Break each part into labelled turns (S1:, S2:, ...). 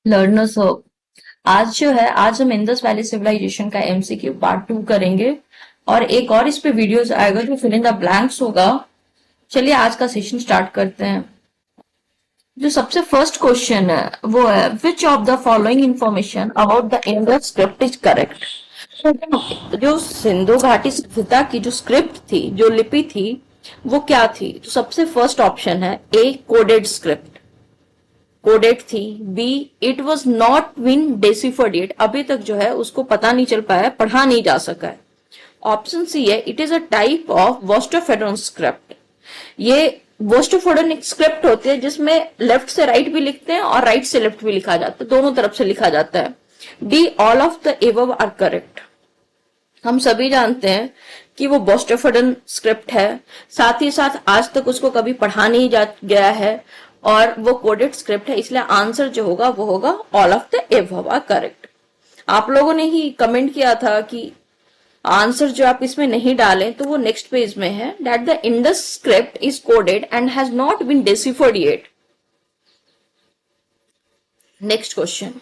S1: Learners हो। आज जो है, आज हम इंडस वैली सिविलाइजेशन का एमसीक्यू पार्ट 2 करेंगे और एक और इस पे वीडियोस आएगा जो फिल इन द ब्लैंक्स होगा। चलिए आज का सेशन स्टार्ट करते हैं। जो सबसे फर्स्ट क्वेश्चन है वो है, which of the following information about the Indus script is correct. जो सिंधु घाटी सभ्यता की जो स्क्रिप्ट थी, जो लिपि थी, वो क्या थी? तो सबसे फर्स्ट ऑप्शन है ए, कोडेड स्क्रिप्ट, कोडेड थी। B, it was not been deciphered yet, अभी तक जो है उसको पता नहीं चल पाया, पढ़ा नहीं जा सका है। ऑप्शन सी है, it is a type of boustrophedon script. ये वोस्टोफेडोन एक स्क्रिप्ट होती है जिसमें लेफ्ट से राइट भी लिखते हैं और राइट से लेफ्ट भी लिखा जाता है, दोनों तरफ से लिखा जाता है। D, all of the above are correct. हम सभी जानते हैं कि वो वोस्टोफेडोन स्क्रिप्ट है, साथ ही साथ आज तक उसको कभी पढ़ा नहीं जा गया है और वो कोडेड स्क्रिप्ट है, इसलिए आंसर जो होगा वो होगा all of the above are correct. आप लोगों ने ही कमेंट किया था कि आंसर जो आप इसमें नहीं डालें, तो वो नेक्स्ट पेज में है, that the Indus script is coded and has not been deciphered yet. Next question,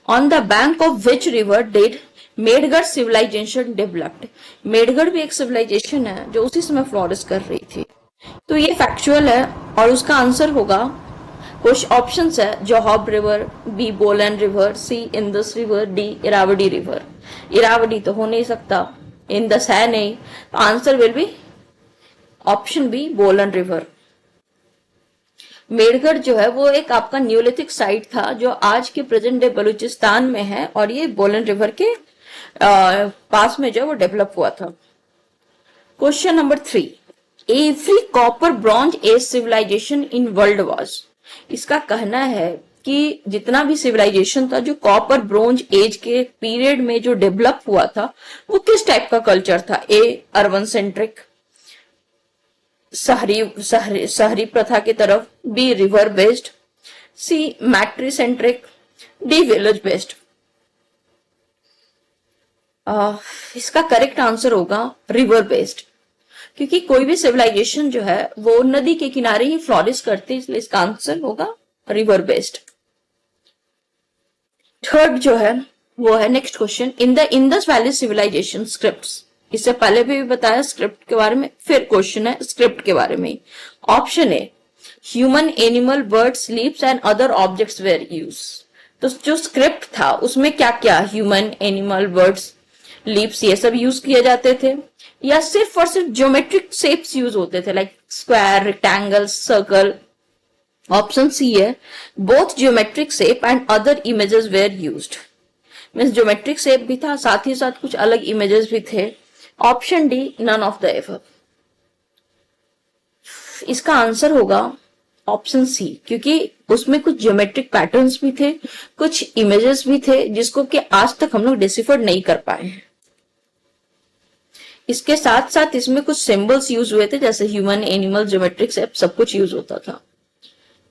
S1: on the bank of which river did Mehrgarh civilisation developed. Mehrgarh भी एक सिविलाइजेशन है जो उसी समय फ्लोरिश कर रही थी। तो ये फैक्चुअल है और उसका आंसर होगा, कुछ ऑप्शंस है, Zhob river, B Bolan river, C Indus river, D Irrawaddy river. Irrawaddy तो हो नहीं सकता, इंदस है नहीं, तो answer will be option B, Bolan river. Mehrgarh जो है वो एक आपका न्यूलिथिक साइट था जो आज के प्रेजेंट डे बलूचिस्तान में है और ये बोलन रिवर के पास में जो है वो डेवलप हुआ था। Question number 3, every copper bronze age civilization in world was. इसका कहना है कि जितना भी सिविलाइजेशन था जो कॉपर ब्रोंज एज के पीरियड में जो डेवलप हुआ था, वो किस टाइप का कल्चर था? ए, अर्बन सेंट्रिक, शहरी प्रथा की तरफ, बी रिवर बेस्ड, सी मैट्री सेंट्रिक, डी विलेज बेस्ड। इसका करेक्ट आंसर होगा रिवर बेस्ड, क्योंकि कोई भी सिविलाइजेशन जो है वो नदी के किनारे ही फ्लोरिश करती है, इसलिए इसका आंसर होगा रिवर बेस्ड। थर्ड जो है वो है next question, in the Indus valley civilization scripts. इससे पहले भी बताया स्क्रिप्ट के बारे में, फिर क्वेश्चन है स्क्रिप्ट के बारे में। Option A, human, animal, bird, sleeps and other objects were use. तो जो स्क्रिप्ट था उसमें क्या क्या, ह्यूमन, एनिमल, बर्ड्स, लीप्स, ये सब यूज किए जाते थे, या सिर्फ और सिर्फ ज्योमेट्रिक शेप्स यूज होते थे, like square, rectangle, circle. Option C है, both geometric shape and other images were used. Means geometric shape भी था, साथ ही साथ कुछ अलग इमेजेस भी थे। Option D, none of the above. इसका आंसर होगा ऑप्शन सी, क्योंकि उसमें कुछ ज्योमेट्रिक पैटर्न्स भी थे, कुछ इमेजेस भी थे जिसको कि आज तक हम लोग डिसिफर नहीं कर पाए हैं। इसके साथ साथ इसमें कुछ सिंबल्स यूज हुए थे, जैसे ह्यूमन, एनिमल, ज्योमेट्रिक शेप, सब कुछ यूज होता था।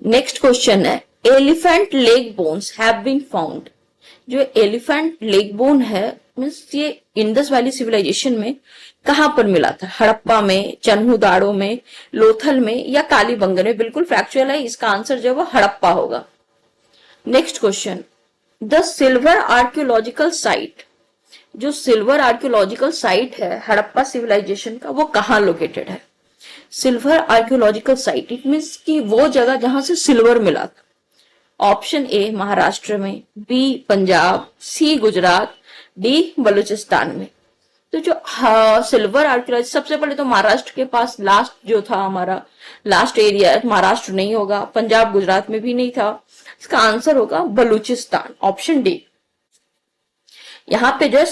S1: नेक्स्ट क्वेश्चन है, elephant leg bones have been found. जो एलिफेंट लेग बोन है, मीन्स ये इंडस वैली सिविलाइजेशन में कहां पर मिला था? हड़प्पा में, चन्हुदाड़ो में, लोथल में, या कालीबंगन में? बिल्कुल फैक्चुअल है, इसका आंसर जो है वो हड़प्पा होगा। Next question, the silver archaeological site. जो सिल्वर आर्कियोलॉजिकल साइट है हड़प्पा सिविलाइजेशन का, वो कहाँ लोकेटेड है? Silver archaeological site, it means कि वो जगह जहां से सिल्वर मिला था। ऑप्शन ए, महाराष्ट्र में, बी पंजाब, सी गुजरात, डी बलूचिस्तान में। तो जो सिल्वर आर्कियोलॉजी, सबसे पहले तो महाराष्ट्र के पास लास्ट जो था हमारा लास्ट एरिया है, महाराष्ट्र नहीं होगा, पंजाब गुजरात में भी नहीं था, इसका आंसर होगा बलूचिस्तान, ऑप्शन डी। यहाँ पे जो है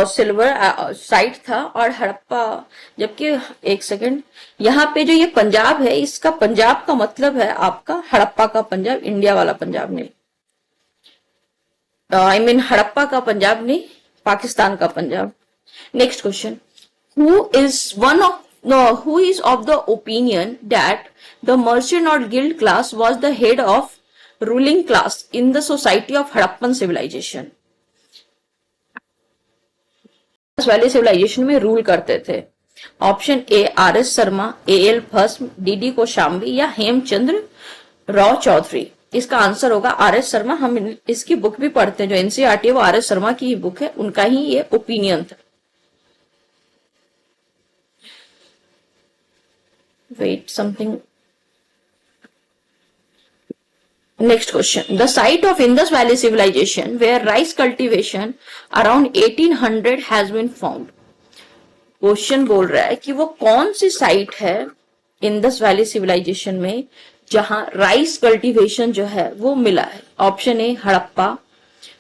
S1: सिल्वर साइट था और हड़प्पा, जबकि एक सेकंड, यहाँ पे जो ये पंजाब है, इसका पंजाब का मतलब है आपका हड़प्पा का पंजाब, इंडिया वाला पंजाब नहीं, आई मीन हड़प्पा का पंजाब नहीं, पाकिस्तान का Punjab. Next question, who is of the opinion that the merchant or guild class was the head of ruling class in the society of Harappan civilization? Valley civilisation में रूल करते थे। Option A, R S Sharma, A L Basham, D D Kosambi, या हेमचंद्र राव चौधरी। इसका answer होगा are S Sharma. हम इसकी book भी पढ़ते हैं, जो एनसीईआरटी है वो आर एस शर्मा की ही बुक है, उनका ही ये ओपिनियन था। Wait something, next question. The site of Indus Valley Civilization where rice cultivation around 1800 has been found. Question बोल रहा है कि वो कौन सी साइट है इंडस वैली सिविलाइजेशन में जहां राइस कल्टीवेशन जो है वो मिला है। Option A Harappa,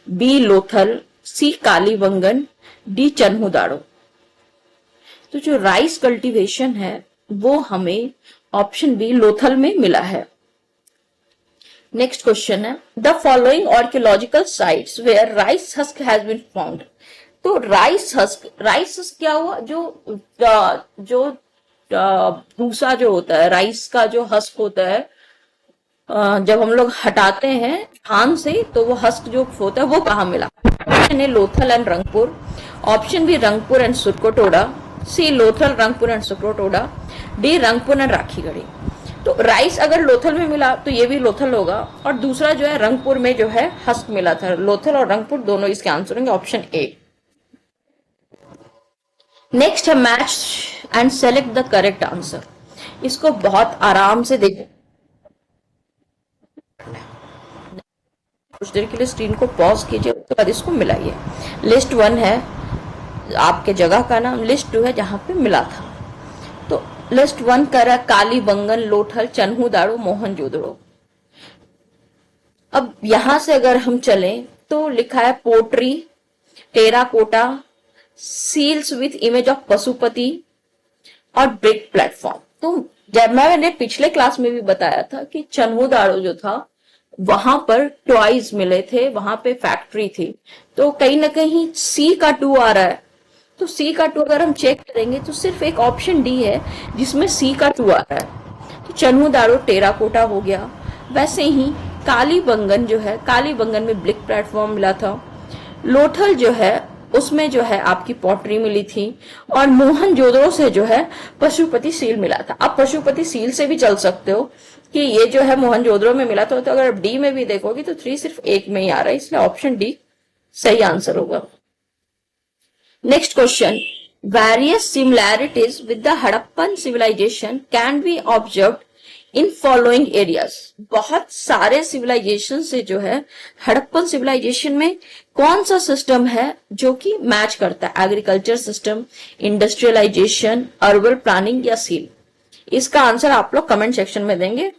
S1: B Lothal, C Kalibangan, D Chanhudaro. तो जो राइस कल्टीवेशन है वो हमें ऑप्शन बी लोथल में मिला है। नेक्स्ट क्वेश्चन है the following archaeological sites where rice husk has been found. तो राइस हस्क क्या हुआ, जो भूसा जो होता है, राइस का जो हस्क होता है, जब हम लोग हटाते हैं धान से तो वो हस्क जो होता है वो कहाँ मिला। Option A Lothal and Rangpur, option B Rangpur and Surkotada, C Lothal Rangpur and Surkotada, D Rangpur and Rakhigarhi. तो राइस अगर लोथल में मिला तो ये भी लोथल होगा, और दूसरा जो है रंगपुर में जो है हस्क मिला था। लोथल और रंगपुर दोनों इसके आंसर होंगे, ऑप्शन ए। नेक्स्ट है match and select the correct answer. इसको बहुत आराम से देखो, कुछ देर के लिए स्क्रीन को पॉज कीजिए, उसके बाद इसको मिलाइए। लिस्ट 1 है आपके जगह का नाम, लिस्ट 2 है जहां पे मिला था। तो लिस्ट 1 कर रहा है कालीबंगन, लोथल, चन्हुदाड़ो, मोहनजोदड़ो। अब यहां से अगर हम चलें तो लिखा है pottery, terracotta, seals with image of Pashupati और ब्रिक प्लेटफॉर्म। तो जब मैंने पिछले क्लास में भी बताया था कि चन्हुदाड़ो जो था वहां पर टॉयज मिले थे, वहां पे फैक्ट्री थी, तो कहीं ना कहीं सी का 2 आ रहा है। तो सी का 2 अगर हम चेक करेंगे तो सिर्फ एक ऑप्शन डी है जिसमें सी का 2 आ रहा है। तो चन्हुदाड़ो टेराकोटा हो गया। वैसे ही कालीबंगन जो है, कालीबंगन में ब्रिक प्लेटफॉर्म मिला था। लोथल जो है उसमें जो है आपकी पॉटरी मिली थी, और मोहनजोदड़ो से जो है पशुपति सील मिला था। आप पशुपति सील से भी चल सकते हो कि ये जो है मोहनजोदड़ो में मिला था, तो अगर डी में भी देखोगे तो 3 सिर्फ एक में ही आ रहा है, इसलिए ऑप्शन डी सही आंसर होगा। Next question, various similarities with the Harappan civilization can be observed in following areas. बहुत सारे सिविलाइजेशन से जो है हड़प्पन सिविलाइजेशन में कौन सा सिस्टम है जो कि मैच करता है, agriculture system, industrialization, urban planning या सील। इसका आंसर आप लोग कमेंट सेक्शन में देंगे।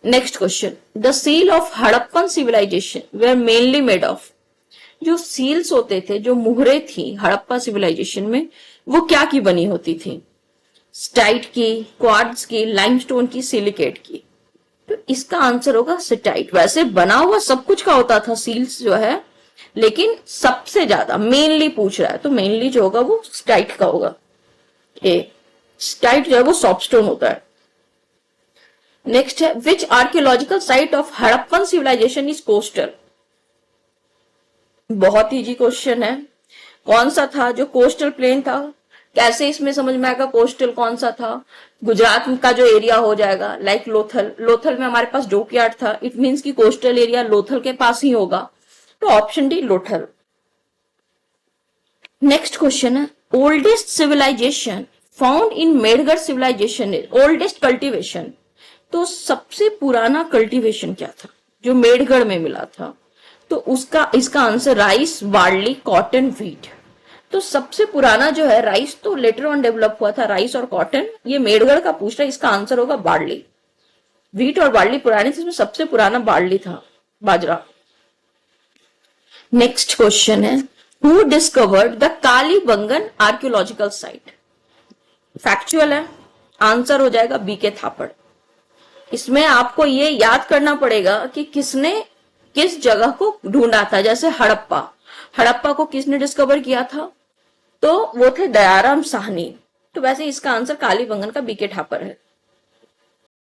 S1: Next question, the seal of Harappan civilization were mainly made of. जो सील्स होते थे, जो मुहरे थी हड़प्पा सिविलाइजेशन में, वो क्या की बनी होती थी? स्टाइट की, क्वार्ट्ज की, लाइमस्टोन की, सिलिकेट की। तो इसका आंसर होगा स्टाइट। वैसे बना हुआ सब कुछ का होता था सील्स जो है, लेकिन सबसे ज्यादा मेनली पूछ रहा है तो मेनली जो होगा वो स्टाइट का होगा। ए स्टाइट जो है वो सॉफ्टस्टोन होता है। नेक्स्ट है which archaeological site of Harappan civilisation is coastal. बहुत इजी क्वेश्चन है। कौन सा था जो कोस्टल प्लेन था? कैसे इसमें समझ में आएगा कोस्टल कौन सा था? गुजरात का जो एरिया हो जाएगा, लाइक लोथल। लोथल में हमारे पास डॉकयार्ड था, इट मींस कि कोस्टल एरिया लोथल के पास ही होगा, तो option D Lothal. Next question है oldest civilisation found in Mehrgarh civilisation is oldest cultivation. तो सबसे पुराना कल्टीवेशन क्या था जो मेडगढ़ में मिला था? तो इसका answer rice, barley, cotton, wheat. तो सबसे पुराना जो है राइस तो लेटर ऑन डेवलप हुआ था, राइस और कॉटन। ये मेडगढ़ का पूछ रहा है, इसका आंसर होगा बार्ली। व्हीट और बार्ली पुराने थे, इसमें सबसे पुराना बार्ली था, बाजरा। नेक्स्ट क्वेश्चन है who discovered the Kalibangan archaeological site. Factual है, आंसर हो जाएगा बी के थापड़। इसमें आपको ये याद करना पड़ेगा कि किसने किस जगह को ढूंढा था। जैसे हड़प्पा को किसने डिस्कवर किया था? तो वो थे दयाराम साहनी। तो वैसे इसका आंसर कालीबंगन का बीके ठापर है।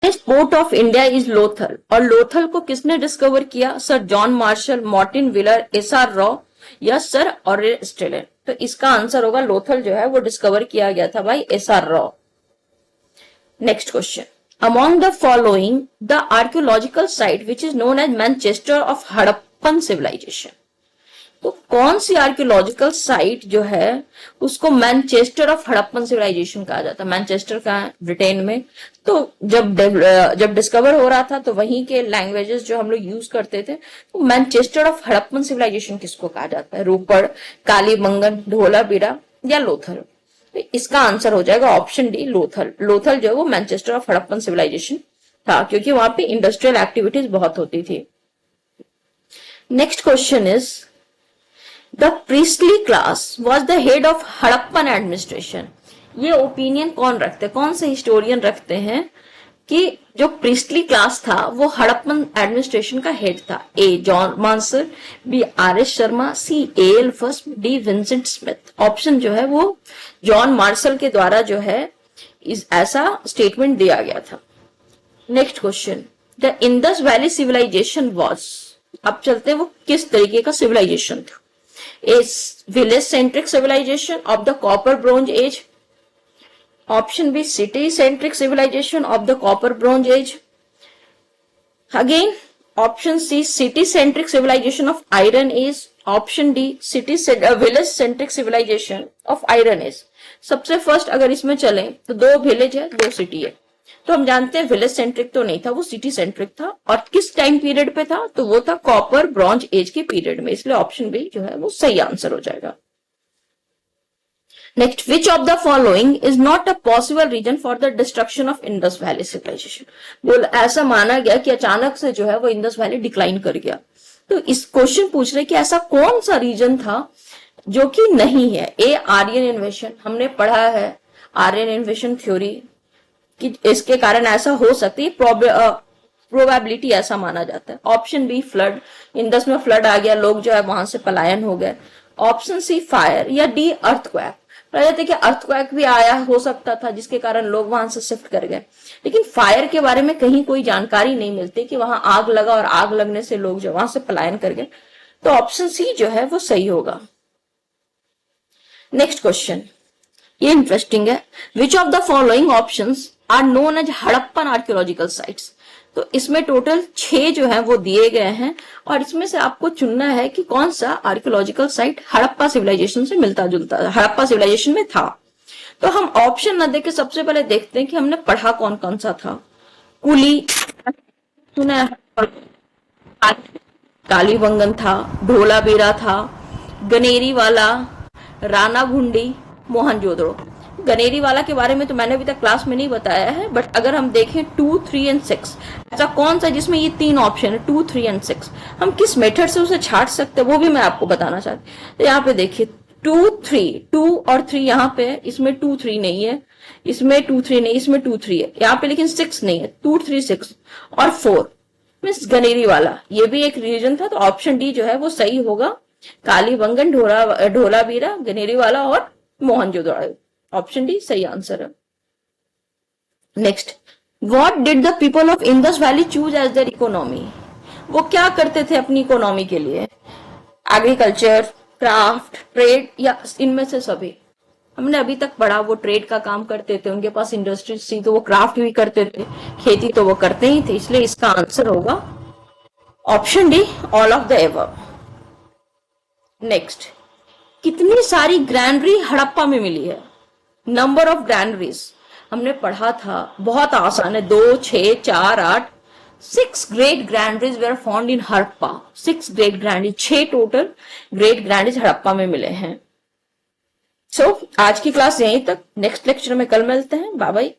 S1: Port of India is Lothal, और लोथल को किसने डिस्कवर किया? Sir John Marshall, Martin wheeler, SR raw या सर ऑरेल स्टेलन। तो इसका आंसर होगा लोथल जो है वो डिस्कवर किया गया था भाई SR raw. Next question, among the following the archaeological site which is known as Manchester of Harappan civilization। तो कौन सी आर्कियोलॉजिकल साइट जो है उसको मैनचेस्टर ऑफ हड़प्पन सिविलाइजेशन कहा जाता है। मैनचेस्टर का है ब्रिटेन में। तो जब डिस्कवर हो रहा था तो वहीं के लैंग्वेजेस जो हम लोग यूज करते थे, तो मैनचेस्टर ऑफ हड़प्पन सिविलाइजेशन किसको कहा जाता है? रूपड़, कालीबंगन, धोलावीरा या लोथल? तो इसका आंसर हो जाएगा ऑप्शन डी, लोथल। लोथल जो है वो मैनचेस्टर ऑफ हड़प्पन सिविलाइजेशन था, क्योंकि वहां पे इंडस्ट्रियल एक्टिविटीज बहुत होती थी। Next question is the priestly class was the head of Harappan administration. ये ओपिनियन कौन रखते हैं, कौन से हिस्टोरियन रखते हैं कि जो प्रीस्टली क्लास था वो हड़प्पन एडमिनिस्ट्रेशन का हेड था? A John Marshall, B R S Sharma, C A L first, D Vincent Smith. Option जो है वो जॉन मार्शल के द्वारा जो है ऐसा स्टेटमेंट दिया गया था। Next question, the Indus valley civilization was, अब चलते हैं वो किस तरीके का सिविलाइजेशन था? is village centric civilization of the copper bronze age, option B city centric civilization of the copper bronze age, again option C city centric civilization of iron age, option D village centric civilization of iron age। सबसे first अगर इसमें चले तो दो village है, दो city है, तो हम जानते हैं विलेज सेंट्रिक तो नहीं था, वो सिटी सेंट्रिक था। और किस टाइम पीरियड पे था? तो वो था कॉपर ब्रॉन्ज एज के पीरियड में, इसलिए ऑप्शन बी जो है वो सही आंसर हो जाएगा। Next, which of the following is not a possible reason for the destruction of Indus valley civilization. बोल ऐसा माना गया कि अचानक से जो है वो इंडस वैली डिक्लाइन कर गया। तो इस क्वेश्चन पूछ रहे कि ऐसा कौन सा रीजन था जो कि नहीं है? ए आर्यन इन्वेशन, हमने पढ़ा है आर्यन इन्वेशन थ्योरी कि इसके कारण ऐसा हो सकती है, प्रोबेबिलिटी ऐसा माना जाता है। ऑप्शन बी फ्लड, इंडस में फ्लड आ गया, लोग जो है वहां से पलायन हो गए। ऑप्शन सी फायर, या डी अर्थक्वेक। कहते कि अर्थक्वेक भी आया हो सकता था जिसके कारण लोग वहां से शिफ्ट कर गए, लेकिन फायर के बारे में कहीं कोई जानकारी नहीं मिलती कि वहां आग लगा और आग लगने से लोग जो वहां से पलायन कर गए। तो ऑप्शन सी जो है वो सही होगा। नेक्स्ट क्वेश्चन, ये इंटरेस्टिंग है। Which of the following options are known as Harappan archaeological sites. तो इसमें टोटल 6 जो है वो दिए गए हैं और इसमें से आपको चुनना है कि कौन सा आर्कियोलॉजिकल साइट हड़प्पा सिविलाइजेशन से मिलता जुलता हड़प्पा सिविलाइजेशन में था। तो हम ऑप्शन न देके सबसे पहले देखते हैं कि हमने पढ़ा कौन कौन सा था। कुली सुना, कालीबंगन था, ढोलावीरा था, गनेरी वाला, राना घुंडी, मोहनजोदड़ो। गनेरी वाला के बारे में तो मैंने अभी तक क्लास में नहीं बताया है, बट अगर हम देखें 2, 3 एंड 6, ऐसा कौन सा जिसमें ये 3 ऑप्शन है 2, 3 एंड 6, हम किस मेथड से उसे छाट सकते हैं वो भी मैं आपको बताना चाहती हूँ। तो यहाँ पे देखिए 2, 3, 2 और 3 यहाँ पे है, इसमें 2, 3 नहीं है, इसमें 2, 3 नहीं, इसमें 2, 3 है यहाँ पे, लेकिन 6 नहीं है। 2, 3, 6 और 4 मीन्स गनेरी वाला, ये भी एक रीजन था। तो ऑप्शन डी जो है वो सही होगा। कालीबंगन, ढोलावीरा, गनेरी वाला और मोहनजोदड़ो, ऑप्शन डी सही आंसर है। Next, what did the people of Indus valley choose as their economy. वो क्या करते थे अपनी इकोनॉमी के लिए? एग्रीकल्चर, क्राफ्ट, ट्रेड या इनमें से सभी? हमने अभी तक पढ़ा वो ट्रेड का काम करते थे, उनके पास इंडस्ट्रीज थी तो वो क्राफ्ट भी करते थे, खेती तो वो करते ही थे, इसलिए इसका आंसर होगा option D, all of the above. Next, कितनी सारी ग्रैंडरी हड़प्पा में मिली है? नंबर ऑफ ग्रैंडरीज हमने पढ़ा था, बहुत आसान है, 2, 6, 4, 8, 6 great ग्रैंडरीज were found in Harappa. 6 great ग्रैंडरीज, 6 total great ग्रैंडरीज Harappa में मिले हैं। सो आज की क्लास यहीं तक, नेक्स्ट लेक्चर में कल मिलते हैं। Bye bye.